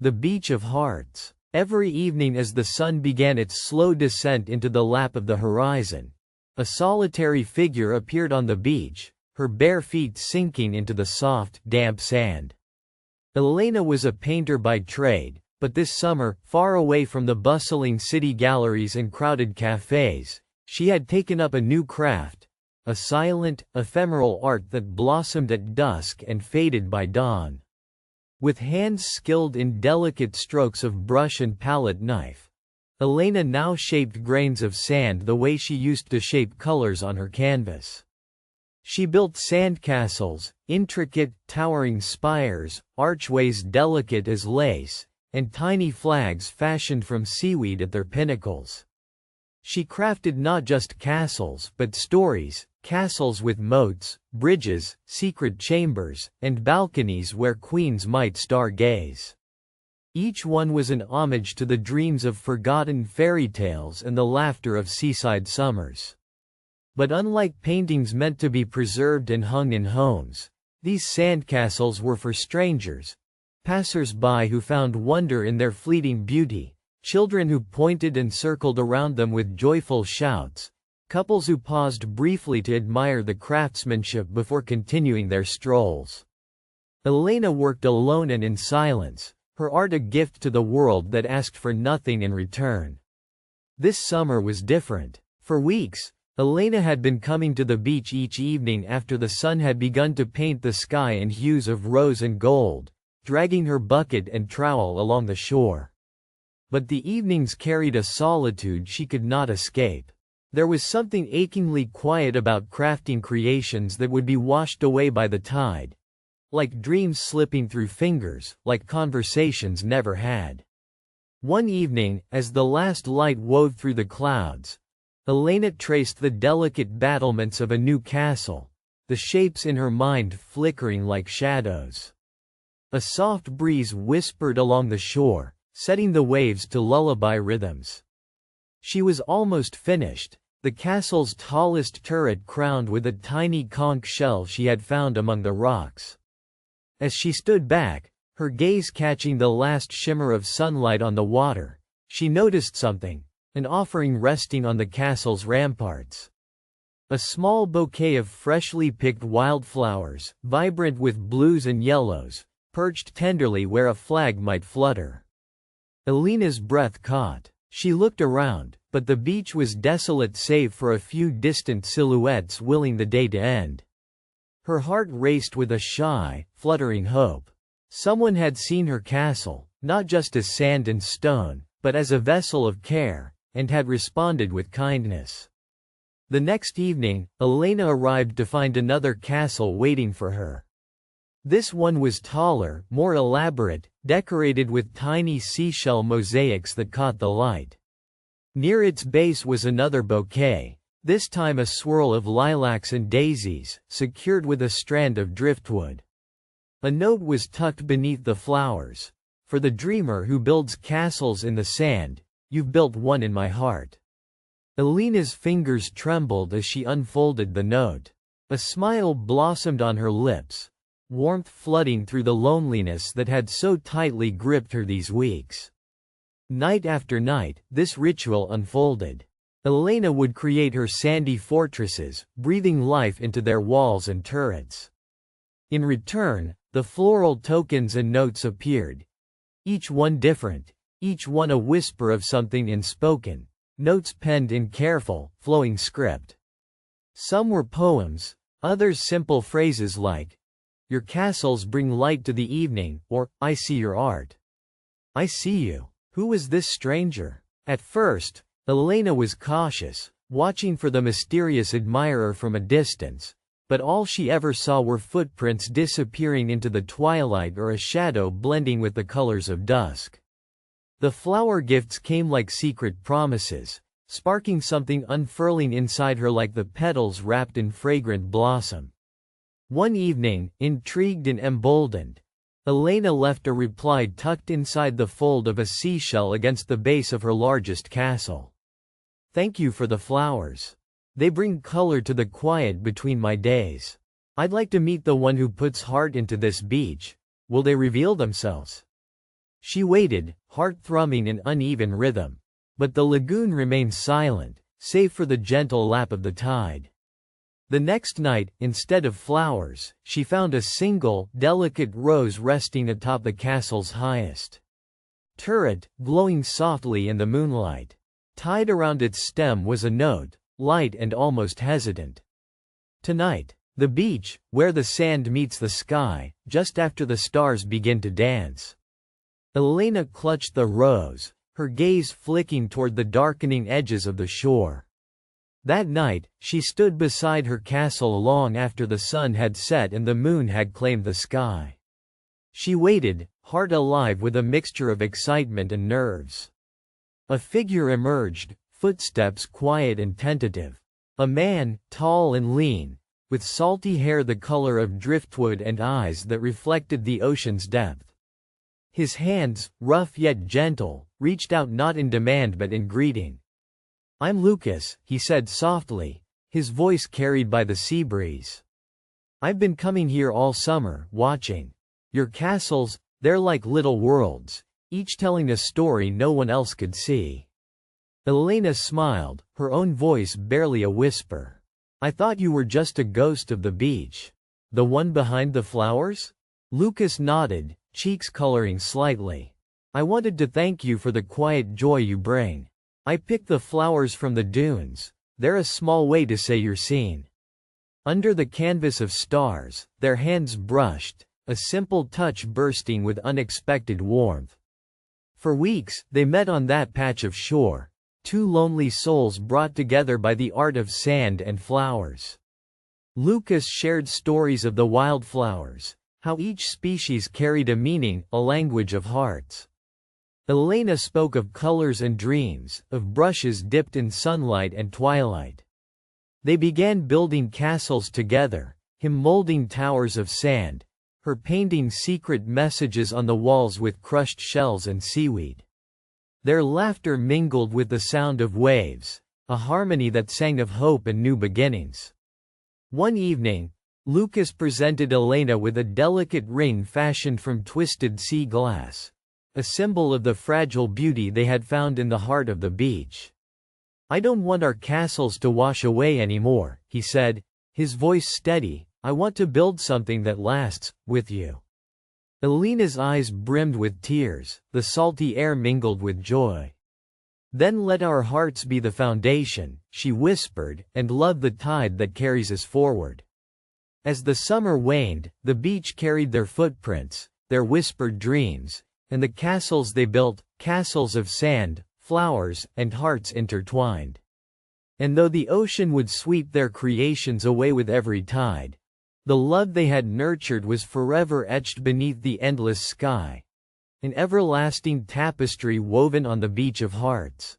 The Beach of Hearts. Every evening as the sun began its slow descent into the lap of the horizon, a solitary figure appeared on the beach, her bare feet sinking into the soft, damp sand. Elena was a painter by trade, but this summer, far away from the bustling city galleries and crowded cafes, she had taken up a new craft, a silent, ephemeral art that blossomed at dusk and faded by dawn. With hands skilled in delicate strokes of brush and palette knife, Elena now shaped grains of sand the way she used to shape colors on her canvas. She built sandcastles, intricate, towering spires, archways delicate as lace, and tiny flags fashioned from seaweed at their pinnacles. She crafted not just castles but stories, castles with moats, bridges, secret chambers, and balconies where queens might stargaze. Each one was an homage to the dreams of forgotten fairy tales and the laughter of seaside summers. But unlike paintings meant to be preserved and hung in homes, these sandcastles were for strangers, passers-by who found wonder in their fleeting beauty, children who pointed and circled around them with joyful shouts, couples who paused briefly to admire the craftsmanship before continuing their strolls. Elena worked alone and in silence, her art a gift to the world that asked for nothing in return. This summer was different. For weeks, Elena had been coming to the beach each evening after the sun had begun to paint the sky in hues of rose and gold, dragging her bucket and trowel along the shore. But the evenings carried a solitude she could not escape. There was something achingly quiet about crafting creations that would be washed away by the tide, like dreams slipping through fingers, like conversations never had. One evening, as the last light wove through the clouds, Elena traced the delicate battlements of a new castle, the shapes in her mind flickering like shadows. A soft breeze whispered along the shore, setting the waves to lullaby rhythms. She was almost finished, the castle's tallest turret crowned with a tiny conch shell she had found among the rocks. As she stood back, her gaze catching the last shimmer of sunlight on the water, she noticed something, an offering resting on the castle's ramparts. A small bouquet of freshly picked wildflowers, vibrant with blues and yellows, perched tenderly where a flag might flutter. Elena's breath caught. She looked around, but the beach was desolate save for a few distant silhouettes willing the day to end. Her heart raced with a shy, fluttering hope. Someone had seen her castle, not just as sand and stone, but as a vessel of care, and had responded with kindness. The next evening, Elena arrived to find another castle waiting for her. This one was taller, more elaborate, decorated with tiny seashell mosaics that caught the light. Near its base was another bouquet, this time a swirl of lilacs and daisies, secured with a strand of driftwood. A note was tucked beneath the flowers. For the dreamer who builds castles in the sand, you've built one in my heart. Elena's fingers trembled as she unfolded the note. A smile blossomed on her lips, warmth flooding through the loneliness that had so tightly gripped her these weeks. Night after night, this ritual unfolded. Elena would create her sandy fortresses, breathing life into their walls and turrets. In return, the floral tokens and notes appeared, each one different, each one a whisper of something unspoken, notes penned in careful, flowing script. Some were poems, others simple phrases like, "Your castles bring light to the evening," or, "I see your art." "I see you." Who was this stranger? At first, Elena was cautious, watching for the mysterious admirer from a distance, but all she ever saw were footprints disappearing into the twilight or a shadow blending with the colors of dusk. The flower gifts came like secret promises, sparking something unfurling inside her like the petals wrapped in fragrant blossom. One evening, intrigued and emboldened, Elena left a reply tucked inside the fold of a seashell against the base of her largest castle. "Thank you for the flowers. They bring color to the quiet between my days. I'd like to meet the one who puts heart into this beach. Will they reveal themselves?" She waited, heart thrumming in uneven rhythm. But the lagoon remained silent, save for the gentle lap of the tide. The next night, instead of flowers, she found a single, delicate rose resting atop the castle's highest turret, glowing softly in the moonlight. Tied around its stem was a note, light and almost hesitant. Tonight, the beach, where the sand meets the sky, just after the stars begin to dance. Elena clutched the rose, her gaze flicking toward the darkening edges of the shore. That night, she stood beside her castle long after the sun had set and the moon had claimed the sky. She waited, heart alive with a mixture of excitement and nerves. A figure emerged, footsteps quiet and tentative. A man, tall and lean, with salty hair the color of driftwood and eyes that reflected the ocean's depth. His hands, rough yet gentle, reached out not in demand but in greeting. "I'm Lucas," he said softly, his voice carried by the sea breeze. "I've been coming here all summer, watching. Your castles, they're like little worlds, each telling a story no one else could see." Elena smiled, her own voice barely a whisper. "I thought you were just a ghost of the beach. The one behind the flowers?" Lucas nodded, cheeks coloring slightly. "I wanted to thank you for the quiet joy you bring. I picked the flowers from the dunes. They're a small way to say you're seen." Under the canvas of stars, their hands brushed, a simple touch bursting with unexpected warmth. For weeks, they met on that patch of shore, two lonely souls brought together by the art of sand and flowers. Lucas shared stories of the wildflowers, how each species carried a meaning, a language of hearts. Elena spoke of colors and dreams, of brushes dipped in sunlight and twilight. They began building castles together, him molding towers of sand, her painting secret messages on the walls with crushed shells and seaweed. Their laughter mingled with the sound of waves, a harmony that sang of hope and new beginnings. One evening, Lucas presented Elena with a delicate ring fashioned from twisted sea glass, a symbol of the fragile beauty they had found in the heart of the beach. "I don't want our castles to wash away anymore," he said, his voice steady. "I want to build something that lasts, with you." Elena's eyes brimmed with tears, the salty air mingled with joy. "Then let our hearts be the foundation," she whispered, "and love the tide that carries us forward." As the summer waned, the beach carried their footprints, their whispered dreams, and the castles they built, castles of sand, flowers, and hearts intertwined. And though the ocean would sweep their creations away with every tide, the love they had nurtured was forever etched beneath the endless sky, an everlasting tapestry woven on the beach of hearts.